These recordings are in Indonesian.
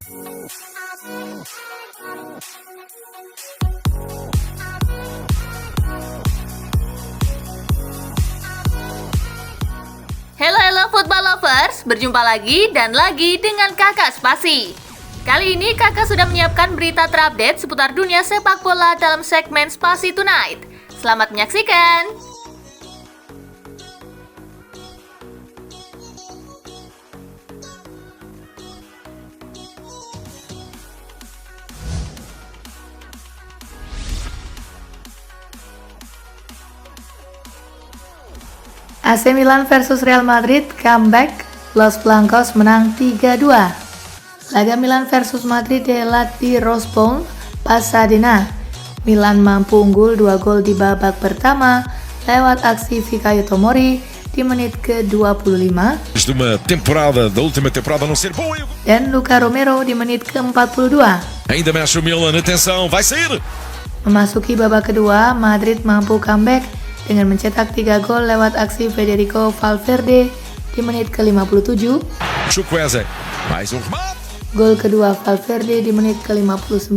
Halo football lovers, berjumpa lagi dan lagi dengan Kakak Spasi. Kali ini Kakak sudah menyiapkan berita terupdate seputar dunia sepak bola dalam segmen Spasi Tonight. Selamat menyaksikan. AC Milan versus Real Madrid comeback, Los Blancos menang 3-2. Laga Milan versus Madrid dihelat di Rose Bowl, Pasadena. Milan mampu unggul 2 gol di babak pertama lewat aksi Fikayo Tomori di menit ke-25 da última temporada não ser boa. dan Luka Romero di menit ke-42. Ainda mexe o Milan, atenção, vai sair. Memasuki babak kedua, Madrid mampu comeback dengan mencetak 3 gol lewat aksi Federico Valverde di menit ke-57. Chukwueze, mais remate. Gol kedua Valverde di menit ke-59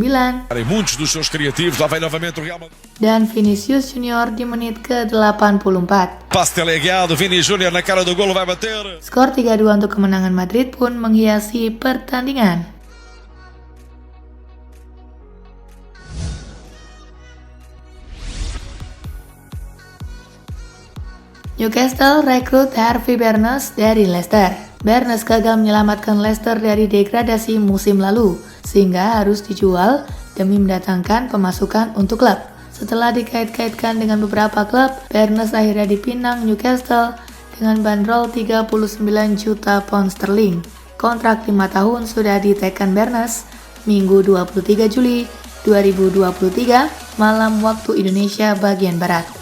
Muitos dos seus criativos, lá vai novamente o Real Madrid. dan Vinicius Junior di menit ke-84. Passe teleguiado, Vini Júnior na cara do golo vai bater. Skor 3-2 untuk kemenangan Madrid pun menghiasi pertandingan. Newcastle rekrut Harvey Barnes dari Leicester. Barnes gagal menyelamatkan Leicester dari degradasi musim lalu, sehingga harus dijual demi mendatangkan pemasukan untuk klub. Setelah dikait-kaitkan dengan beberapa klub, Barnes akhirnya dipinang Newcastle dengan bandrol 39 juta pound sterling. Kontrak 5 tahun sudah diteken Barnes Minggu 23 Juli 2023 malam waktu Indonesia bagian Barat.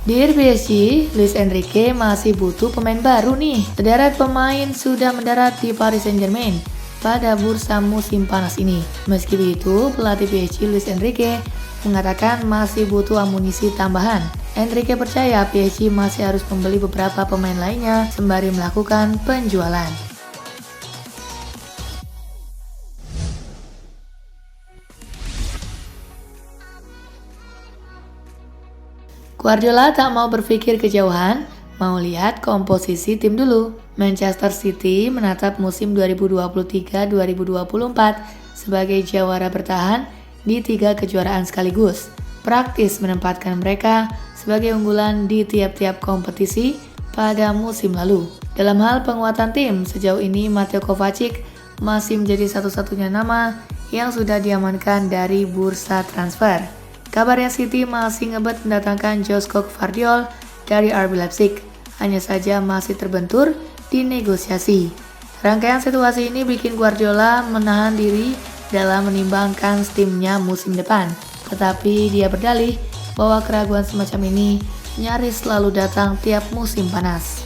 Dear PSG, Luis Enrique masih butuh pemain baru nih. Sederet pemain sudah mendarat di Paris Saint-Germain pada bursa musim panas ini. Meski begitu, pelatih PSG Luis Enrique mengatakan masih butuh amunisi tambahan. Enrique percaya PSG masih harus membeli beberapa pemain lainnya sembari melakukan penjualan. Guardiola tak mau berpikir kejauhan, mau lihat komposisi tim dulu. Manchester City menatap musim 2023-2024 sebagai jawara bertahan di 3 kejuaraan sekaligus. Praktis menempatkan mereka sebagai unggulan di tiap-tiap kompetisi pada musim lalu. Dalam hal penguatan tim, sejauh ini Mateo Kovacic masih menjadi satu-satunya nama yang sudah diamankan dari bursa transfer. Kabarnya City masih ngebet mendatangkan Joško Gvardiol dari RB Leipzig, hanya saja masih terbentur di negosiasi. Rangkaian situasi ini bikin Guardiola menahan diri dalam menimbangkan timnya musim depan. Tetapi dia berdalih bahwa keraguan semacam ini nyaris selalu datang tiap musim panas.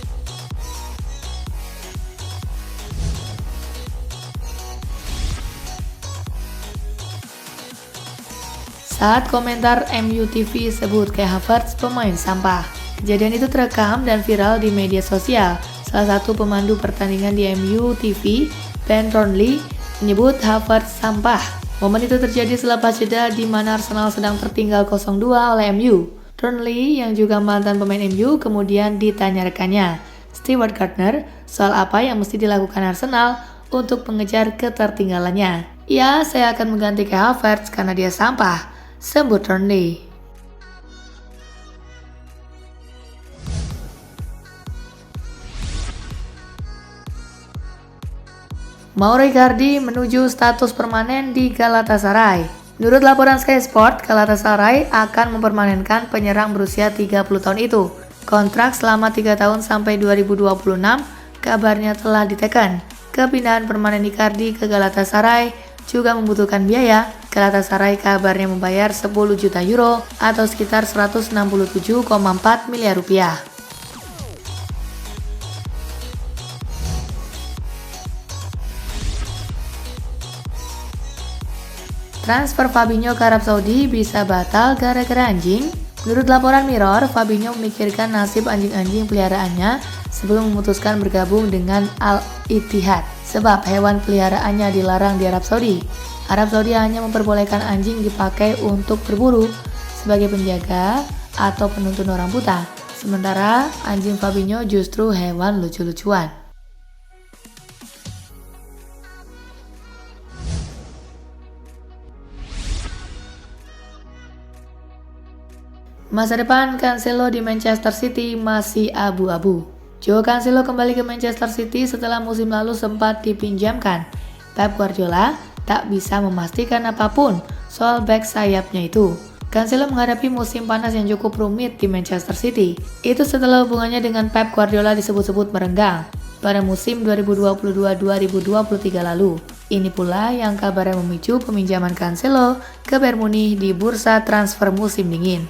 Saat komentar MU TV sebut Kai Havertz pemain sampah. Kejadian itu terekam dan viral di media sosial. Salah satu pemandu pertandingan di MU TV, Ben Thornley, menyebut Havertz sampah. Momen itu terjadi selepas jeda di mana Arsenal sedang tertinggal 0-2 oleh MU. Thornley, yang juga mantan pemain MU, kemudian ditanya rekannya, Stewart Gardner, soal apa yang mesti dilakukan Arsenal untuk mengejar ketertinggalannya. Ya, saya akan mengganti Kai Havertz karena dia sampah, sebut Thornley. Mauro Icardi menuju status permanen di Galatasaray. Menurut laporan Sky Sport, Galatasaray akan mempermanenkan penyerang berusia 30 tahun itu. Kontrak selama 3 tahun sampai 2026 kabarnya telah diteken. Kepindahan permanen Icardi ke Galatasaray juga membutuhkan biaya. Galatasaray kabarnya membayar 10 juta euro atau sekitar 167,4 miliar rupiah. Transfer Fabinho ke Arab Saudi bisa batal gara-gara anjing. Menurut laporan Mirror, Fabinho memikirkan nasib anjing-anjing peliharaannya sebelum memutuskan bergabung dengan Al-Ittihad, sebab hewan peliharaannya dilarang di Arab Saudi. Arab Saudi hanya memperbolehkan anjing dipakai untuk berburu, sebagai penjaga atau penuntun orang buta. Sementara anjing Fabinho justru hewan lucu-lucuan. Masa depan Cancelo di Manchester City masih abu-abu. Joao Cancelo kembali ke Manchester City setelah musim lalu sempat dipinjamkan. Pep Guardiola tak bisa memastikan apapun soal bek sayapnya itu. Cancelo menghadapi musim panas yang cukup rumit di Manchester City. Itu setelah hubungannya dengan Pep Guardiola disebut-sebut merenggang pada musim 2022-2023 lalu. Ini pula yang kabarnya memicu peminjaman Cancelo ke Bayern Munich di bursa transfer musim dingin.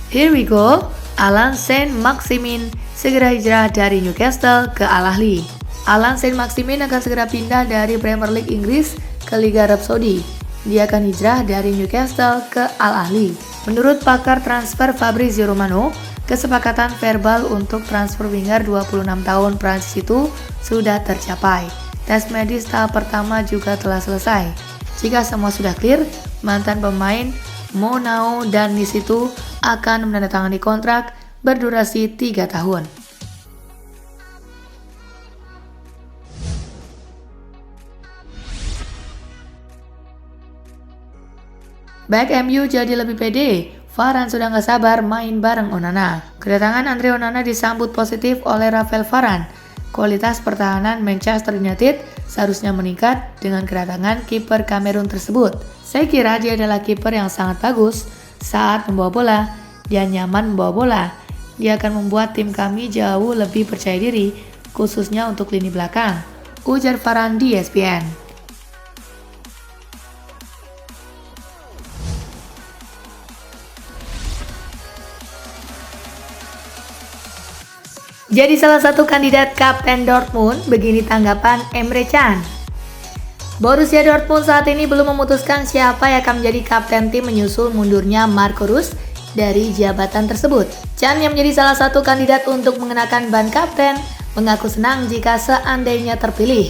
Here we go, Allan Saint-Maximin segera hijrah dari Newcastle ke Al Ahly. Allan Saint-Maximin akan segera pindah dari Premier League Inggris ke Liga Arab Saudi. Dia akan hijrah dari Newcastle ke Al Ahly. Menurut pakar transfer Fabrizio Romano, kesepakatan verbal untuk transfer winger 26 tahun Prancis itu sudah tercapai. Tes medis tahap pertama juga telah selesai. Jika semua sudah clear, mantan pemain Monao dan Nice itu akan menandatangani kontrak berdurasi 3 tahun. Back MU jadi lebih pede, Varane sudah gak sabar main bareng Onana. Kedatangan Andre Onana disambut positif oleh Rafael Varane. Kualitas pertahanan Manchester United seharusnya meningkat dengan kedatangan kiper Kamerun tersebut. Saya kira dia adalah kiper yang sangat bagus saat membawa bola. Dia nyaman membawa bola. Dia akan membuat tim kami jauh lebih percaya diri, khususnya untuk lini belakang, ujar Varane di ESPN. Jadi salah satu kandidat Kapten Dortmund, begini tanggapan Emre Can. Borussia Dortmund saat ini belum memutuskan siapa yang akan menjadi kapten tim menyusul mundurnya Marco Reus dari jabatan tersebut. Can yang menjadi salah satu kandidat untuk mengenakan ban kapten mengaku senang jika seandainya terpilih,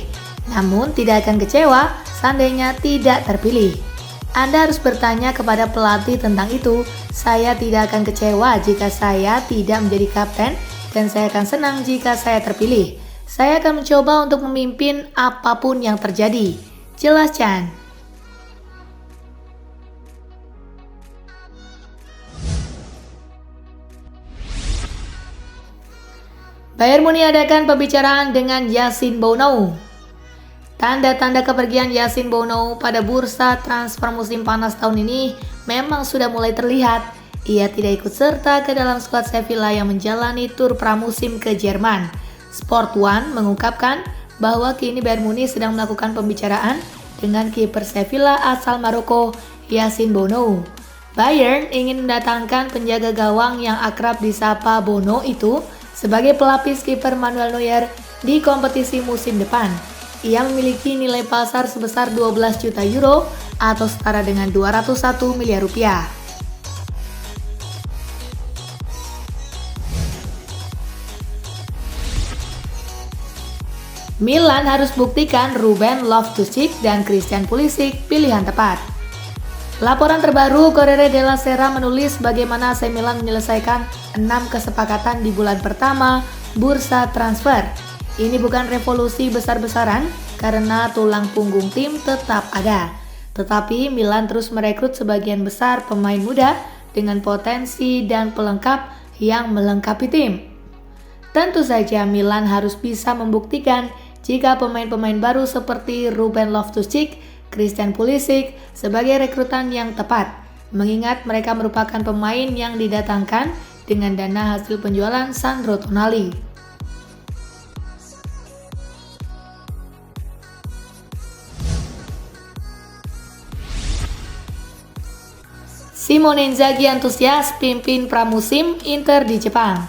namun tidak akan kecewa seandainya tidak terpilih. Anda harus bertanya kepada pelatih tentang itu. Saya tidak akan kecewa jika saya tidak menjadi kapten dan saya akan senang jika saya terpilih. Saya akan mencoba untuk memimpin apapun yang terjadi, jelas Can. Bayern Munich adakan pembicaraan dengan Yassine Bounou. Tanda-tanda kepergian Yassine Bounou pada bursa transfer musim panas tahun ini memang sudah mulai terlihat. Ia tidak ikut serta ke dalam skuad Sevilla yang menjalani tur pramusim ke Jerman. Sport One mengungkapkan bahwa kini Bayern Munich sedang melakukan pembicaraan dengan kiper Sevilla asal Maroko, Yassine Bounou. Bayern ingin mendatangkan penjaga gawang yang akrab disapa Bono itu sebagai pelapis kiper Manuel Neuer di kompetisi musim depan. Ia memiliki nilai pasar sebesar 12 juta euro atau setara dengan 201 miliar rupiah. Milan harus buktikan Ruben Loftus-Cheek dan Christian Pulisic pilihan tepat. Laporan terbaru Corriere della Sera menulis bagaimana AC Milan menyelesaikan 6 kesepakatan di bulan pertama bursa transfer. Ini bukan revolusi besar-besaran karena tulang punggung tim tetap ada. Tetapi Milan terus merekrut sebagian besar pemain muda dengan potensi dan pelengkap yang melengkapi tim. Tentu saja Milan harus bisa membuktikan jika pemain-pemain baru seperti Ruben Loftus-Cheek, Christian Pulisic sebagai rekrutan yang tepat, mengingat mereka merupakan pemain yang didatangkan dengan dana hasil penjualan Sandro Tonali. Simone Inzaghi antusias pimpin pramusim Inter di Jepang.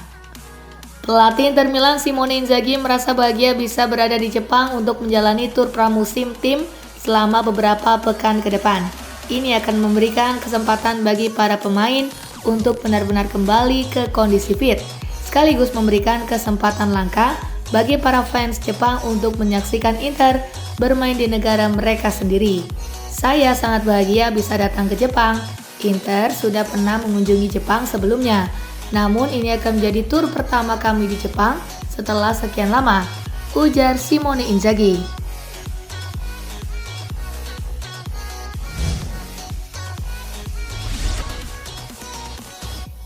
Pelatih Inter Milan Simone Inzaghi merasa bahagia bisa berada di Jepang untuk menjalani tur pramusim tim selama beberapa pekan ke depan. Ini akan memberikan kesempatan bagi para pemain untuk benar-benar kembali ke kondisi fit, sekaligus memberikan kesempatan langka bagi para fans Jepang untuk menyaksikan Inter bermain di negara mereka sendiri. Saya sangat bahagia bisa datang ke Jepang. Inter sudah pernah mengunjungi Jepang sebelumnya. Namun ini akan menjadi tur pertama kami di Jepang setelah sekian lama, ujar Simone Inzaghi.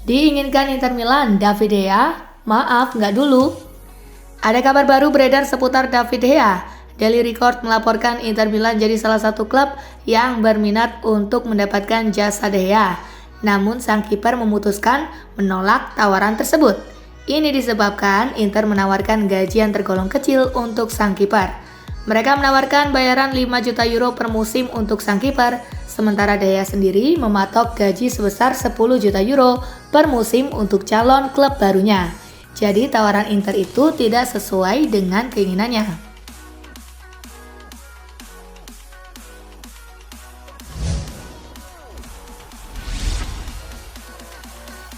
Diinginkan Inter Milan, David De Gea, maaf nggak dulu. Ada kabar baru beredar seputar David De Gea. Daily Record melaporkan Inter Milan jadi salah satu klub yang berminat untuk mendapatkan jasa De Gea. Namun sang kiper memutuskan menolak tawaran tersebut. Ini disebabkan Inter menawarkan gaji yang tergolong kecil untuk sang kiper. Mereka menawarkan bayaran 5 juta euro per musim untuk sang kiper, sementara De Gea sendiri mematok gaji sebesar 10 juta euro per musim untuk calon klub barunya. Jadi tawaran Inter itu tidak sesuai dengan keinginannya.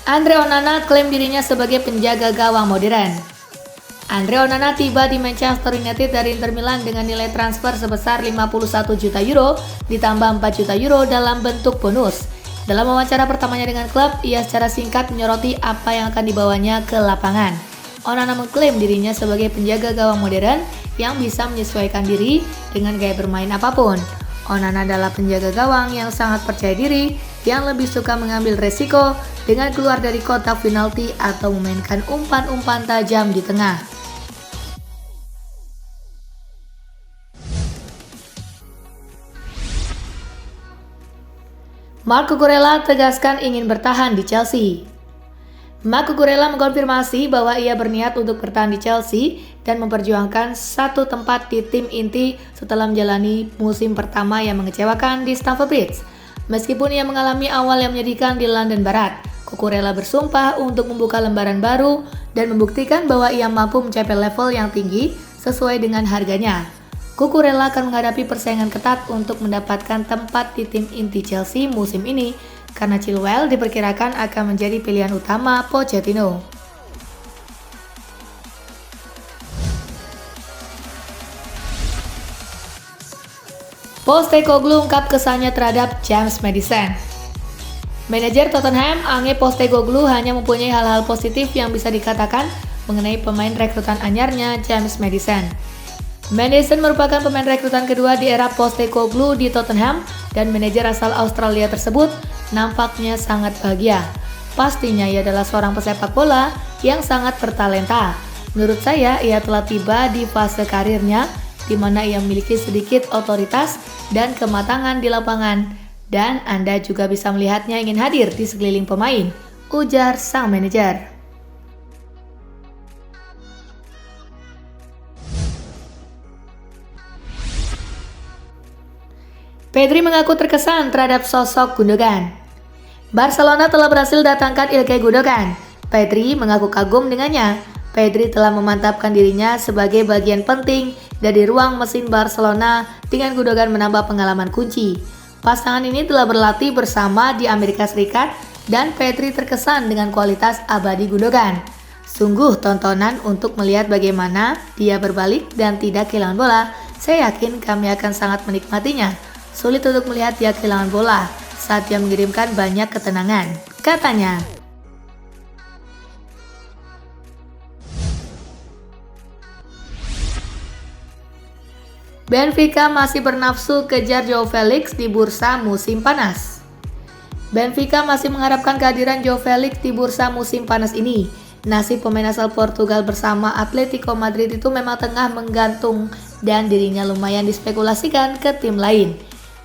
Andre Onana klaim dirinya sebagai penjaga gawang modern. Andre Onana tiba di Manchester United dari Inter Milan dengan nilai transfer sebesar 51 juta euro ditambah 4 juta euro dalam bentuk bonus. Dalam wawancara pertamanya dengan klub, ia secara singkat menyoroti apa yang akan dibawanya ke lapangan. Onana mengklaim dirinya sebagai penjaga gawang modern yang bisa menyesuaikan diri dengan gaya bermain apapun. Onana adalah penjaga gawang yang sangat percaya diri, yang lebih suka mengambil resiko dengan keluar dari kotak penalti atau memainkan umpan-umpan tajam di tengah. Marco Kurela tegaskan ingin bertahan di Chelsea. Marco Kurela mengkonfirmasi bahwa ia berniat untuk bertahan di Chelsea dan memperjuangkan satu tempat di tim inti setelah menjalani musim pertama yang mengecewakan di Stamford Bridge. Meskipun ia mengalami awal yang menyedihkan di London Barat, Cucurella bersumpah untuk membuka lembaran baru dan membuktikan bahwa ia mampu mencapai level yang tinggi sesuai dengan harganya. Cucurella akan menghadapi persaingan ketat untuk mendapatkan tempat di tim inti Chelsea musim ini karena Chilwell diperkirakan akan menjadi pilihan utama Pochettino. Postecoglou ungkap kesannya terhadap James Maddison. Manajer Tottenham, Ange Postecoglou hanya mempunyai hal-hal positif yang bisa dikatakan mengenai pemain rekrutan anyarnya James Maddison. Maddison merupakan pemain rekrutan kedua di era Postecoglou di Tottenham dan manajer asal Australia tersebut nampaknya sangat bahagia. Pastinya ia adalah seorang pesepak bola yang sangat bertalenta. Menurut saya, ia telah tiba di fase karirnya di mana ia memiliki sedikit otoritas dan kematangan di lapangan, dan Anda juga bisa melihatnya ingin hadir di sekeliling pemain, ujar sang manajer. Pedri mengaku terkesan terhadap sosok Gundogan. Barcelona telah berhasil datangkan Ilkay Gundogan. Pedri mengaku kagum dengannya. Pedri telah memantapkan dirinya sebagai bagian penting dari ruang mesin Barcelona dengan Gundogan menambah pengalaman kunci. Pasangan ini telah berlatih bersama di Amerika Serikat dan Pedri terkesan dengan kualitas abadi Gundogan. Sungguh tontonan untuk melihat bagaimana dia berbalik dan tidak kehilangan bola. Saya yakin kami akan sangat menikmatinya. Sulit untuk melihat dia kehilangan bola saat dia mengirimkan banyak ketenangan, katanya. Benfica masih bernafsu kejar Joao Felix di bursa musim panas. Benfica masih mengharapkan kehadiran Joao Felix di bursa musim panas ini. Nasib pemain asal Portugal bersama Atletico Madrid itu memang tengah menggantung dan dirinya lumayan dispekulasikan ke tim lain.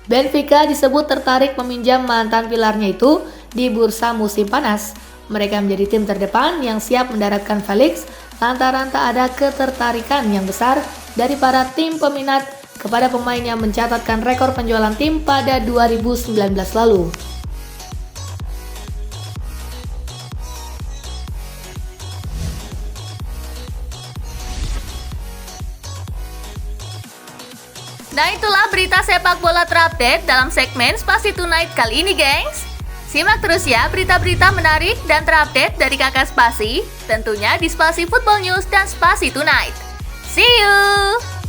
Benfica disebut tertarik meminjam mantan pilarnya itu di bursa musim panas. Mereka menjadi tim terdepan yang siap mendaratkan Felix lantaran tak ada ketertarikan yang besar dari para tim peminat kepada pemain yang mencatatkan rekor penjualan tim pada 2019 lalu. Nah itulah berita sepak bola terupdate dalam segmen Spasi Tonight kali ini, gengs. Simak terus ya berita-berita menarik dan terupdate dari Kakak Spasi, tentunya di Spasi Football News dan Spasi Tonight. See you!